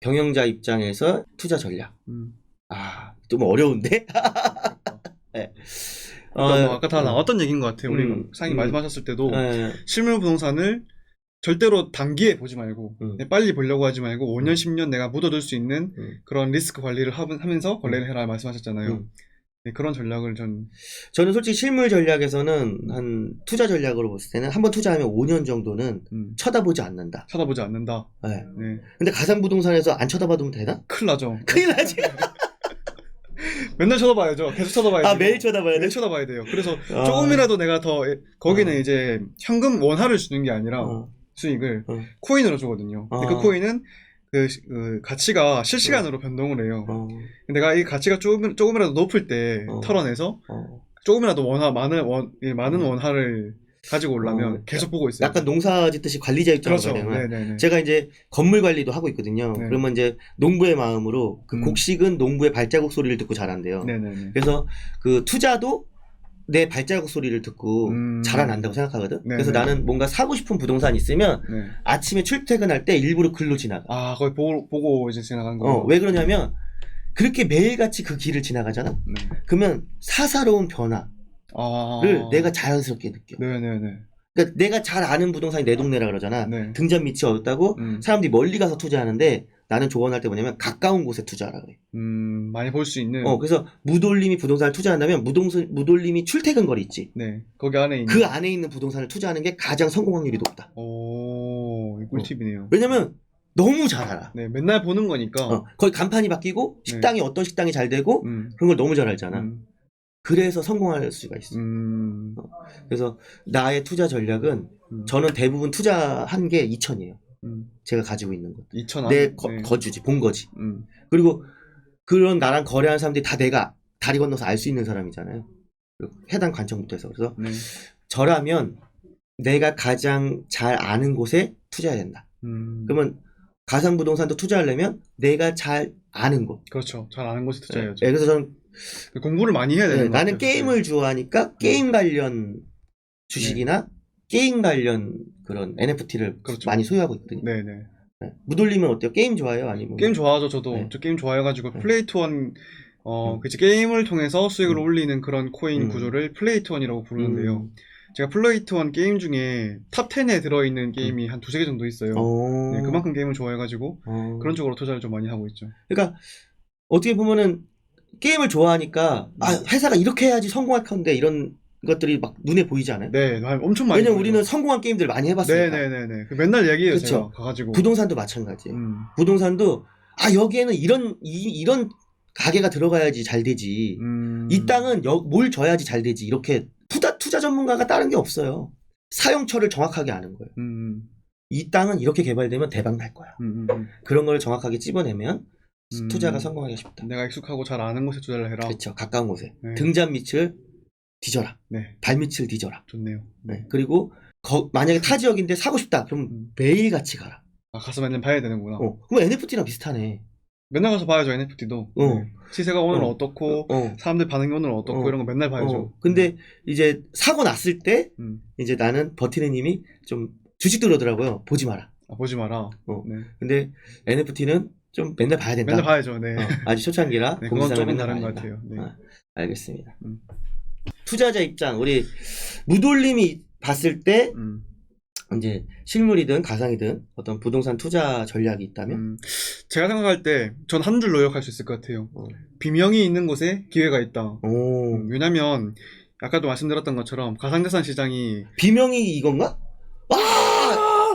경영자 입장에서 투자 전략. 좀 어려운데? 네. 그러니까 아까 다 나왔던 얘기인 것 같아요. 우리 사장님 말씀하셨을 때도 실물 부동산을 절대로 단기에 보지 말고 빨리 보려고 하지 말고 5년, 10년 내가 묻어둘 수 있는 그런 리스크 관리를 하면서 거래를 해라 말씀하셨잖아요. 네, 그런 전략을 저는 솔직히 실물 전략에서는 한 투자 전략으로 봤을 때는 한번 투자하면 5년 정도는 쳐다보지 않는다. 쳐다보지 않는다. 네. 네. 근데 가상부동산에서 안 쳐다봐도 되나? 큰일 나죠. 큰일 나지. 맨날 쳐다봐야죠. 계속 쳐다봐야 돼요. 매일 쳐다봐야 돼? 매일 쳐다봐야 돼요. 그래서 조금이라도 내가 더 거기는 이제 현금 원화를 주는 게 아니라 수익을 코인으로 주거든요. 근데 그 코인은 그 가치가 실시간으로 변동을 해요. 내가 이 가치가 조금이라도 높을 때 털어내서 조금이라도 많은 원화를 가지고 오려면 계속 보고 있어요. 약간 농사 짓듯이 관리자 입장으로 그렇죠. 가면 제가 이제 건물 관리도 하고 있거든요. 네. 그러면 이제 농부의 마음으로 그 곡식은 농부의 발자국 소리를 듣고 자란대요. 그래서 그 투자도 내 발자국 소리를 듣고 자라난다고 생각하거든. 그래서 나는 뭔가 사고 싶은 부동산 있으면 아침에 출퇴근할 때 일부러 글로 지나가. 아, 거기 보고 이제 지나가는 거. 왜 그러냐면 그렇게 매일같이 그 길을 지나가잖아. 그러면 사사로운 변화를 내가 자연스럽게 느껴. 그러니까 내가 잘 아는 부동산이 내 동네라 그러잖아. 등잔 밑이 어둡다고 사람들이 멀리 가서 투자하는데 나는 조언할 때 뭐냐면 가까운 곳에 투자하라 그래. 많이 볼 수 있는. 그래서 무돌림이 부동산을 투자한다면 무돌림이 출퇴근 거리 있지. 네. 거기 안에 있는. 그 안에 있는 부동산을 투자하는 게 가장 성공 확률이 높다. 오, 꿀팁이네요. 왜냐면 너무 잘 알아. 네, 맨날 보는 거니까. 거기 간판이 바뀌고 식당이 어떤 식당이 잘 되고 그런 걸 너무 잘 알잖아. 그래서 성공할 수가 있어. 그래서 나의 투자 전략은 저는 대부분 투자한 게 2천이에요. 제가 가지고 있는 것. 2천 내 거주지, 본거지. 그리고 그런 나랑 거래하는 사람들이 다 내가 다리 건너서 알 수 있는 사람이잖아요. 해당 관청부터 해서. 그래서 저라면 내가 가장 잘 아는 곳에 투자해야 된다. 그러면 가상부동산도 투자하려면 내가 잘 아는 곳. 그렇죠. 잘 아는 곳에 투자해야죠. 네, 그래서 저는 공부를 많이 해야 되는 것 같아요. 나는 게임을 좋아하니까 게임 관련 주식이나 게임 관련 그런 NFT를 많이 소유하고 있거든요. 무돌림은 어때요? 게임 좋아해요? 아니면 게임 좋아하죠. 저도 저 게임 좋아해가지고 플레이 투원 그치, 게임을 통해서 수익을 올리는 그런 코인 구조를 플레이 투원이라고 부르는데요. 제가 플레이 투원 게임 중에 탑 10에 들어있는 게임이 한 2-3개 정도 있어요. 네, 그만큼 게임을 좋아해가지고 그런 쪽으로 투자를 좀 많이 하고 있죠. 그러니까 어떻게 보면은 게임을 좋아하니까 회사가 이렇게 해야지 성공할 건데 이런 것들이 막 눈에 보이지 않아요? 네, 엄청 많이. 왜냐면 우리는 성공한 게임들 많이 해봤으니까. 네네네. 맨날 얘기해요. 그쵸? 제가 가가지고. 부동산도 마찬가지예요. 부동산도 여기에는 이런 가게가 들어가야지 잘 되지. 이 땅은 뭘 줘야지 잘 되지. 이렇게 투자 전문가가 다른 게 없어요. 사용처를 정확하게 아는 거예요. 이 땅은 이렇게 개발되면 대박 날 거야. 그런 걸 정확하게 찝어내면 투자가 성공하기가 쉽다. 내가 익숙하고 잘 아는 곳에 투자를 해라. 그렇죠. 가까운 곳에. 등잔 밑을 뒤져라. 발밑을 뒤져라. 좋네요. 그리고 만약에 타 지역인데 사고 싶다. 그럼 매일 같이 가라. 가서 맨날 봐야 되는구나. 그럼 NFT랑 비슷하네. 맨날 가서 봐야죠. NFT도. 시세가 오늘은 어떻고 사람들 반응이 오늘은 어떻고 이런 거 맨날 봐야죠. 근데 이제 사고 났을 때 이제 나는 버티는 힘이 좀 주식도 그러더라고요. 보지 마라. 보지 마라. 근데 NFT는 좀 맨날 봐야 된다. 맨날 봐야죠. 네. 아주 초창기라 그건 조금 다른 것 같아요. 알겠습니다. 투자자 입장, 우리 무돌림이 봤을 때 이제 실물이든 가상이든 어떤 부동산 투자 전략이 있다면 제가 생각할 때 전 한 줄 요약할 수 있을 것 같아요. 비명이 있는 곳에 기회가 있다. 왜냐면 아까도 말씀드렸던 것처럼 가상자산 시장이 비명이 이건가?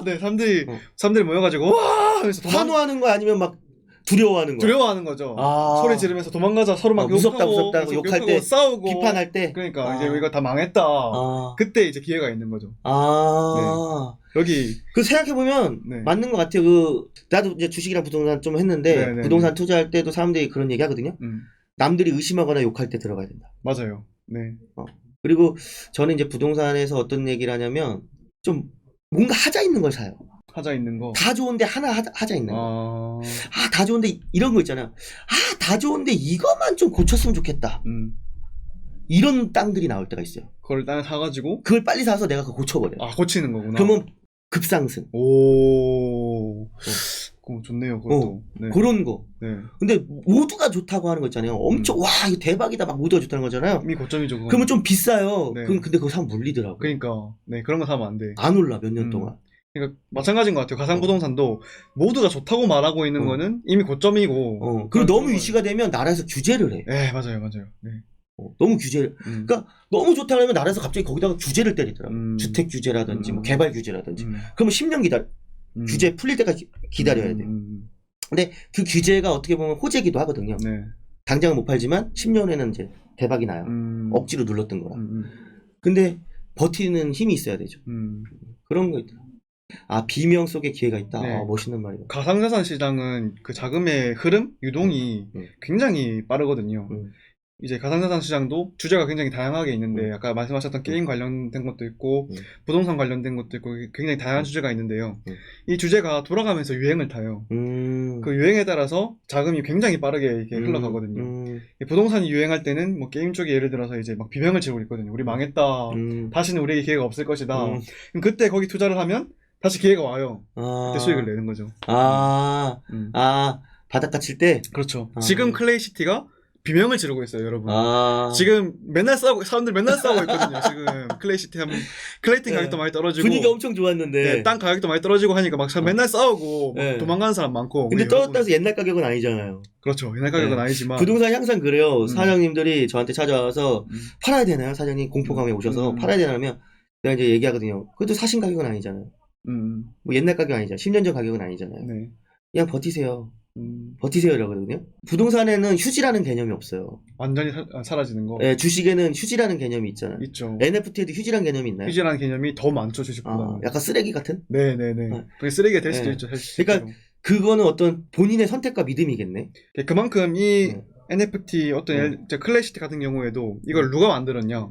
네, 사람들이 모여가지고 와 하면서 환호하는 거 아니면 막 두려워하는 거? 두려워하는 거죠. 소리 지르면서 도망가자. 서로 막 무섭다 욕할 때, 싸우고 비판할 때. 그러니까 이제 우리가 다 망했다. 그때 이제 기회가 있는 거죠. 여기 생각해보면 맞는 것 같아요. 나도 이제 주식이랑 부동산 좀 했는데 부동산 투자할 때도 사람들이 그런 얘기 하거든요. 남들이 의심하거나 욕할 때 들어가야 된다. 맞아요. 네. 그리고 저는 이제 부동산에서 어떤 얘기를 하냐면 좀 뭔가 하자 있는 걸 사요. 하자 있는 거. 다 좋은데 하나 하자 있는 거. 다 좋은데 이런 거 있잖아. 다 좋은데 이것만 좀 고쳤으면 좋겠다. 이런 땅들이 나올 때가 있어요. 그걸 땅을 사가지고 그걸 빨리 사서 내가 그거 고쳐버려. 아, 고치는 거구나. 그러면 급상승. 오. 좋네요, 그것도. 네. 그런 거. 네. 근데 모두가 좋다고 하는 거 있잖아요. 엄청 와 이거 대박이다 막 모두가 좋다는 거잖아요. 이미 고점이죠. 그건. 그러면 좀 비싸요. 네. 근데 그거 사면 물리더라고. 그러니까 네, 그런 거 사면 안 돼. 안 올라 몇 년 동안. 그러니까 마찬가지인 것 같아요. 가상부동산도 모두가 좋다고 말하고 있는 거는 이미 고점이고. 그리고 너무 이슈가 되면 나라에서 규제를 해. 네, 맞아요. 네. 너무 규제를. 그러니까 너무 좋다 그러면 나라에서 갑자기 거기다가 규제를 때리더라고. 주택 규제라든지 뭐 개발 규제라든지. 그러면 10년 규제 풀릴 때까지 기다려야 돼. 근데 그 규제가 어떻게 보면 호재기도 하거든요. 네. 당장은 못 팔지만 10년에는 이제 대박이 나요. 억지로 눌렀던 거라. 근데 버티는 힘이 있어야 되죠. 그런 거 있더라. 아, 비명 속에 기회가 있다. 네. 아, 멋있는 말이다. 가상자산 시장은 그 자금의 흐름, 유동이 굉장히 빠르거든요. 이제 가상자산 시장도 주제가 굉장히 다양하게 있는데 아까 말씀하셨던 게임 관련된 것도 있고 부동산 관련된 것도 있고 굉장히 다양한 주제가 있는데요. 이 주제가 돌아가면서 유행을 타요. 그 유행에 따라서 자금이 굉장히 빠르게 이렇게 흘러가거든요. 부동산이 유행할 때는 뭐 게임 쪽에 예를 들어서 이제 막 비명을 지르고 있거든요. 우리 망했다. 다시는 우리에게 기회가 없을 것이다. 그럼 그때 거기 투자를 하면 다시 기회가 와요. 그때 수익을 내는 거죠. 바닷가 칠 때? 그렇죠. 지금 클레이시티가 비명을 지르고 있어요, 여러분. 지금 사람들 맨날 싸우고 있거든요, 지금. 클레이시티 하면, 클레이팅 가격도 많이 떨어지고. 분위기 엄청 좋았는데. 네, 땅 가격도 많이 떨어지고 하니까 막 맨날 싸우고, 막 도망가는 사람 많고. 근데 떨어졌다 해서 옛날 가격은 아니잖아요. 그렇죠, 옛날 가격은 아니지만. 부동산이 항상 그래요. 사장님들이 저한테 찾아와서, 팔아야 되나요? 사장님 공포감에 오셔서, 팔아야 되나면, 내가 이제 얘기하거든요. 그래도 사신 가격은 아니잖아요. 뭐 옛날 가격 아니잖아요. 10년 전 가격은 아니잖아요. 네. 그냥 버티세요. 버티세요 이러거든요. 부동산에는 휴지라는 개념이 없어요. 완전히 사라지는 거. 네, 주식에는 휴지라는 개념이 있잖아요. 있죠. NFT에도 휴지라는 개념이 있나요? 휴지라는 개념이 더 많죠, 주식보다. 약간 쓰레기 같은? 네네네. 그게 쓰레기가 될 수도 있죠. 그러니까 그거는 어떤 본인의 선택과 믿음이겠네. 그만큼 이 NFT 어떤 클래시티 같은 경우에도 이걸 누가 만들었냐,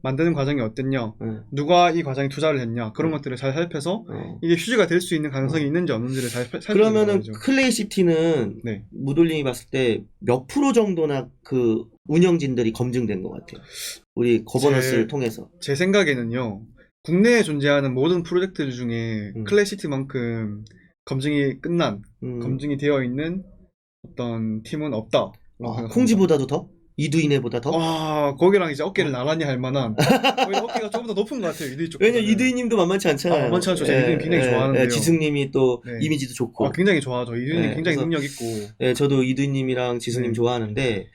만드는 과정이 어땠냐, 누가 이 과정에 투자를 했냐, 그런 것들을 잘 살펴서 이게 휴지가 될 수 있는 가능성이 있는지 없는지를 잘 살펴보는 그러면은 거죠. 클레이시티는 무돌림이 봤을 때 몇 프로 정도나 그 운영진들이 검증된 것 같아요. 우리 거버넌스를 통해서. 제 생각에는요, 국내에 존재하는 모든 프로젝트 중에 클래시티만큼 검증이 끝난, 검증이 되어 있는 어떤 팀은 없다. 콩지보다도 더? 이두인회보다 더? 거기랑 이제 어깨를 나란히 할 만한. 거기는 어깨가 조금 더 높은 것 같아요, 이두인 쪽. 왜냐면 이두인님도 만만치 않잖아요. 만만치 않죠. 제가 이두인 굉장히 좋아하는데요. 지승님이 또 이미지도 좋고. 굉장히 좋아하죠. 이두인님 굉장히 능력 있고. 네, 저도 이두인님이랑 지승님 좋아하는데,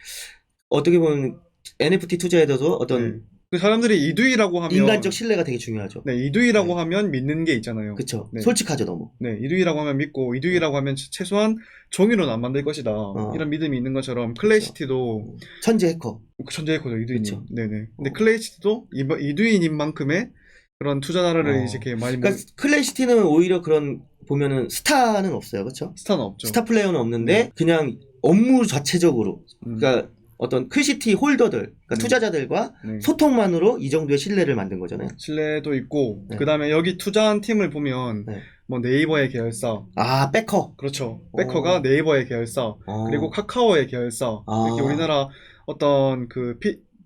어떻게 보면 NFT 투자에도 어떤 그 사람들이 이두이라고 하면 인간적 신뢰가 되게 중요하죠. 네, 이두이라고 하면 믿는 게 있잖아요. 그렇죠. 솔직하죠, 너무. 네, 이두이라고 하면 믿고 이두이라고 하면 최소한 종이로는 안 만들 것이다. 이런 믿음이 있는 것처럼 클레이시티도 천재 해커. 천재 해커죠, 이두이님. 네네. 근데 클레이시티도 이두이님만큼의 그런 투자자를 이렇게 많이. 그러니까 클레이시티는 오히려 그런 보면은 스타는 없어요, 그렇죠? 스타는 없죠. 스타 플레이어는 없는데 그냥 업무 자체적으로, 그러니까. 어떤 클시티 홀더들, 그러니까 투자자들과 소통만으로 이 정도의 신뢰를 만든 거잖아요. 신뢰도 있고, 그 다음에 여기 투자한 팀을 보면, 뭐 네이버의 계열사. 백커. 그렇죠. 백커가 네이버의 계열사. 그리고 카카오의 계열사. 이렇게 우리나라 어떤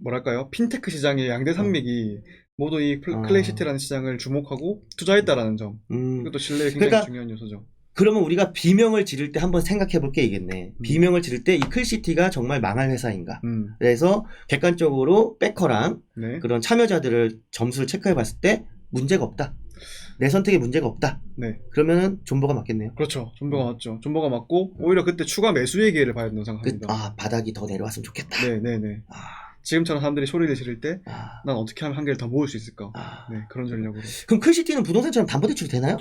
뭐랄까요. 핀테크 시장의 양대 산맥이 모두 이 클레이시티라는 시장을 주목하고 투자했다라는 점. 이것도 신뢰에 굉장히 중요한 요소죠. 그러면 우리가 비명을 지를 때 한번 생각해 볼 게 이겠네. 비명을 지를 때 이 클시티가 정말 망할 회사인가. 그래서 객관적으로 백커랑 그런 참여자들을 점수를 체크해 봤을 때 문제가 없다. 내 선택에 문제가 없다. 그러면은 존버가 맞겠네요. 그렇죠. 존버가 맞죠. 존버가 맞고 오히려 그때 추가 매수의 기회를 봐야 된다고 생각합니다. 바닥이 더 내려왔으면 좋겠다. 네네네. 지금처럼 사람들이 소리를 지를 때 난 어떻게 하면 한 개를 더 모을 수 있을까. 그런 전략으로. 그럼 클시티는 부동산처럼 담보대출이 되나요?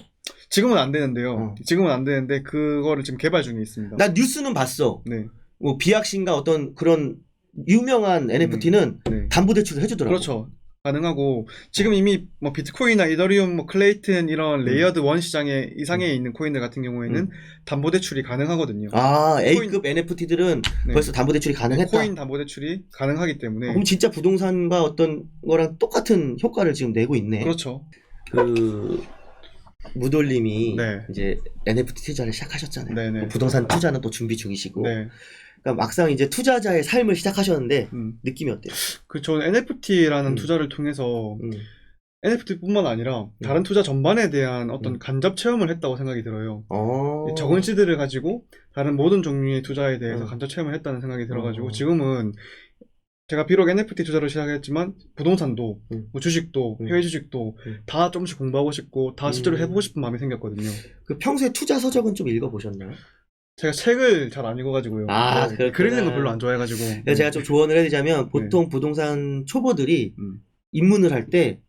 지금은 안 되는데요. 지금은 안 되는데 그거를 지금 개발 중에 있습니다. 나 뉴스는 봤어. 뭐 비약신가 어떤 그런 유명한 NFT는 담보대출을 해주더라고. 그렇죠. 가능하고 지금 이미 뭐 비트코인이나 이더리움, 뭐 클레이튼 이런 레이어드 1 시장에 이상에 있는 코인들 같은 경우에는 담보대출이 가능하거든요. A급 NFT들은 벌써 담보대출이 가능했다. 코인 담보대출이 가능하기 때문에. 그럼 진짜 부동산과 어떤 거랑 똑같은 효과를 지금 내고 있네. 그렇죠. 무돌님이 이제 NFT 투자를 시작하셨잖아요. 부동산 투자는 또 준비 중이시고. 그러니까 막상 이제 투자자의 삶을 시작하셨는데 느낌이 어때요? 저는 NFT라는 투자를 통해서 NFT뿐만 아니라 다른 투자 전반에 대한 어떤 간접 체험을 했다고 생각이 들어요. 적은 시드를 가지고 다른 모든 종류의 투자에 대해서 간접 체험을 했다는 생각이 들어가지고 지금은 제가 비록 NFT 투자를 시작했지만 부동산도 뭐 주식도 해외 주식도 다 조금씩 공부하고 싶고 다 실제로 해보고 싶은 마음이 생겼거든요. 그 평소에 투자 서적은 좀 읽어보셨나요? 제가 책을 잘 안 읽어가지고요. 글 읽는 거 별로 안 좋아해가지고. 제가 좀 조언을 해드리자면 보통 부동산 초보들이 입문을 할 때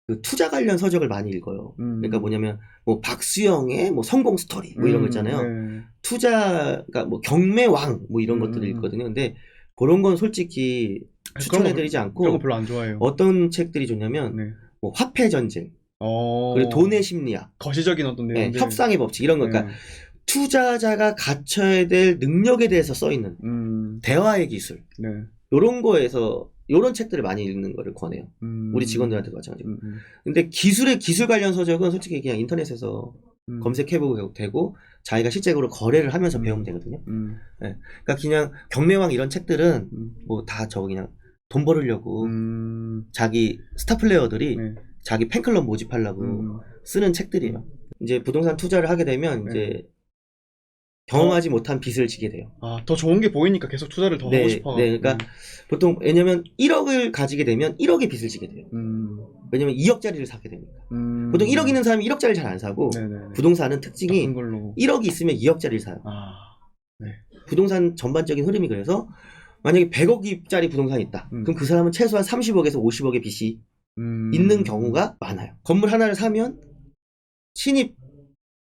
그 투자 관련 서적을 많이 읽어요. 그러니까 뭐냐면 뭐 박수영의 뭐 성공 스토리 뭐 이런 거 있잖아요. 투자가 뭐 경매왕 뭐 이런 것들을 읽거든요. 근데 그런 건 솔직히 추천해드리지 않고 그런 거 별로 안 좋아해요. 어떤 책들이 좋냐면 뭐 화폐 전쟁, 그리고 돈의 심리학, 거시적인 어떤 내용들, 협상의 법칙 이런 거. 그러니까 투자자가 갖춰야 될 능력에 대해서 써 있는 대화의 기술 이런 거에서 이런 책들을 많이 읽는 거를 권해요. 우리 직원들한테도 마찬가지고. 근데 기술 관련 서적은 솔직히 그냥 인터넷에서 검색해보고 되고 자기가 실제로 거래를 하면서 배우면 되거든요. 그러니까 그냥 경매왕 이런 책들은 뭐 다 저거 그냥 돈 벌으려고 자기 스타 플레이어들이 자기 팬클럽 모집하려고 쓰는 책들이에요. 이제 부동산 투자를 하게 되면 이제 경험하지 못한 빚을 지게 돼요. 더 좋은 게 보이니까 계속 투자를 더 하고 싶어. 그러니까 보통 왜냐면 1억을 가지게 되면 1억의 빚을 지게 돼요. 왜냐면 2억짜리를 사게 되니까. 보통 1억 있는 사람이 1억짜리 잘 안 사고 부동산은 특징이 1억이 있으면 2억짜리를 사요. 부동산 전반적인 흐름이 그래서 만약에 100억짜리 부동산이 있다. 그럼 그 사람은 최소한 30억에서 50억의 빚이 있는 경우가 많아요. 건물 하나를 사면 신입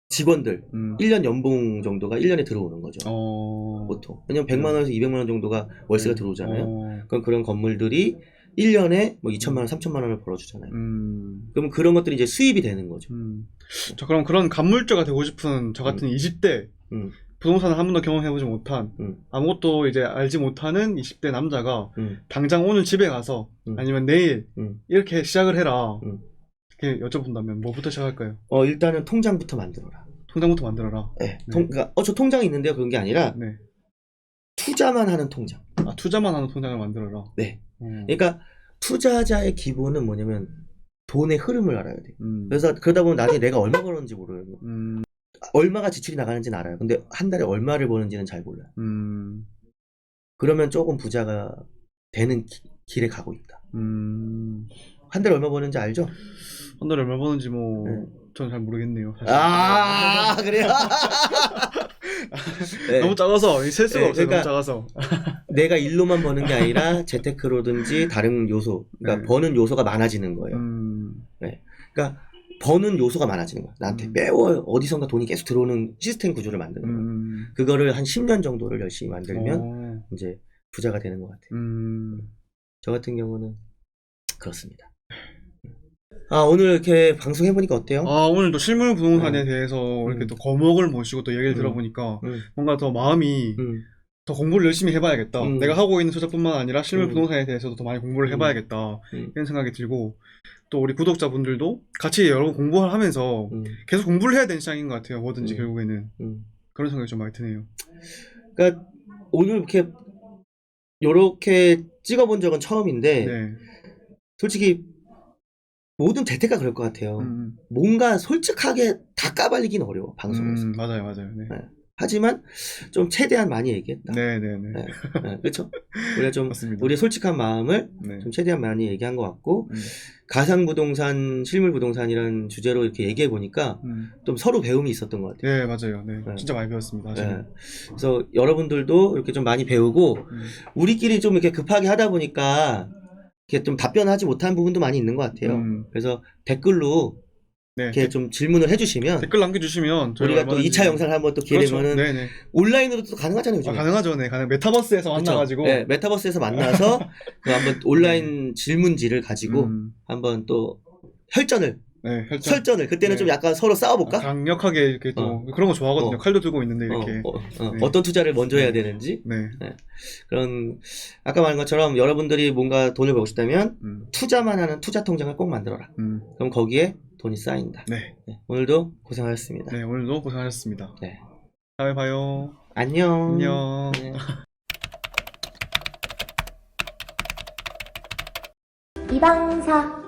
직원들 1년 연봉 정도가 1년에 들어오는 거죠. 보통. 왜냐면 100만 원에서 200만 원 정도가 월세가 들어오잖아요. 그럼 그런 건물들이 1년에 뭐 2천만 원, 3천만 원을 벌어주잖아요. 그럼 그런 것들이 이제 수입이 되는 거죠. 그럼 그런 간물주가 되고 싶은 저 같은 20대 부동산을 한 번도 경험해보지 못한 아무것도 이제 알지 못하는 20대 남자가 당장 오늘 집에 가서 아니면 내일 이렇게 시작을 해라. 이렇게 여쭤본다면 뭐부터 시작할까요? 일단은 통장부터 만들어라. 통장부터 만들어라. 네. 그러니까 저 통장이 있는데요. 그런 게 아니라 투자만 하는 통장. 투자만 하는 통장을 만들어라. 네. 그러니까 투자자의 기본은 뭐냐면 돈의 흐름을 알아야 돼. 그래서 그러다 보면 나중에 내가 얼마 벌었는지 모르요. 얼마가 지출이 나가는지는 알아요. 근데 한 달에 얼마를 버는지는 잘 몰라요. 그러면 조금 부자가 되는 길에 가고 있다. 한 달에 얼마 버는지 알죠? 한 달에 얼마 버는지 뭐 저는 잘 모르겠네요. 사실. 그래요? 너무 작아서 셀 수가 없어요. 그러니까 너무 작아서. 내가 일로만 버는 게 아니라 재테크로든지 다른 요소, 그러니까 버는 요소가 많아지는 거예요. 그러니까 버는 요소가 많아지는 거야. 나한테 매워 어디선가 돈이 계속 들어오는 시스템 구조를 만드는 거야. 그거를 한 10년 정도를 열심히 만들면 이제 부자가 되는 것 같아요. 저 같은 경우는 그렇습니다. 오늘 이렇게 방송해보니까 어때요? 오늘 또 실물 부동산에 대해서 이렇게 또 거목을 모시고 또 얘기를 들어보니까 뭔가 더 마음이 더 공부를 열심히 해봐야겠다. 내가 하고 있는 투자뿐만 아니라 실물 부동산에 대해서도 더 많이 공부를 해봐야겠다. 이런 생각이 들고 또 우리 구독자분들도 같이 여러 번 공부를 하면서 계속 공부를 해야 되는 시장인 것 같아요. 뭐든지 결국에는. 그런 생각이 좀 많이 드네요. 그러니까 오늘 요렇게 찍어본 적은 처음인데 솔직히 모든 재테크가 그럴 것 같아요. 뭔가 솔직하게 다 까발리긴 어려워, 방송에서. 맞아요. 네. 하지만 좀 최대한 많이 얘기했다. 네네네. 그렇죠? 우리가 좀 맞습니다. 우리의 솔직한 마음을 좀 최대한 많이 얘기한 것 같고 가상부동산, 실물부동산이라는 주제로 이렇게 얘기해 보니까 좀 서로 배움이 있었던 것 같아요. 네, 맞아요. 네. 진짜 많이 배웠습니다. 그래서 여러분들도 이렇게 좀 많이 배우고 우리끼리 좀 이렇게 급하게 하다 보니까 이렇게 좀 답변하지 못한 부분도 많이 있는 것 같아요. 그래서 댓글로 이렇게 좀 질문을 해주시면 댓글 남겨주시면 우리가 또 2차 영상을 한번 또 기회 되면은 온라인으로도 또 가능하잖아요. 요즘에. 가능하죠. 네, 메타버스에서 만나가지고 메타버스에서 만나서 한번 온라인 질문지를 가지고 한번 또 혈전을 그때는 좀 약간 서로 싸워볼까? 강력하게 이렇게 또 그런 거 좋아하거든요. 칼도 들고 있는데 이렇게 어떤 투자를 먼저 해야 되는지 그런 아까 말한 것처럼 여러분들이 뭔가 돈을 벌고 싶다면 투자만 하는 투자 통장을 꼭 만들어라. 그럼 거기에 돈이 쌓인다. 오늘도 고생하셨습니다. 오늘도 고생하셨습니다. 다음에 봐요. 안녕. 안녕. 네. 이방사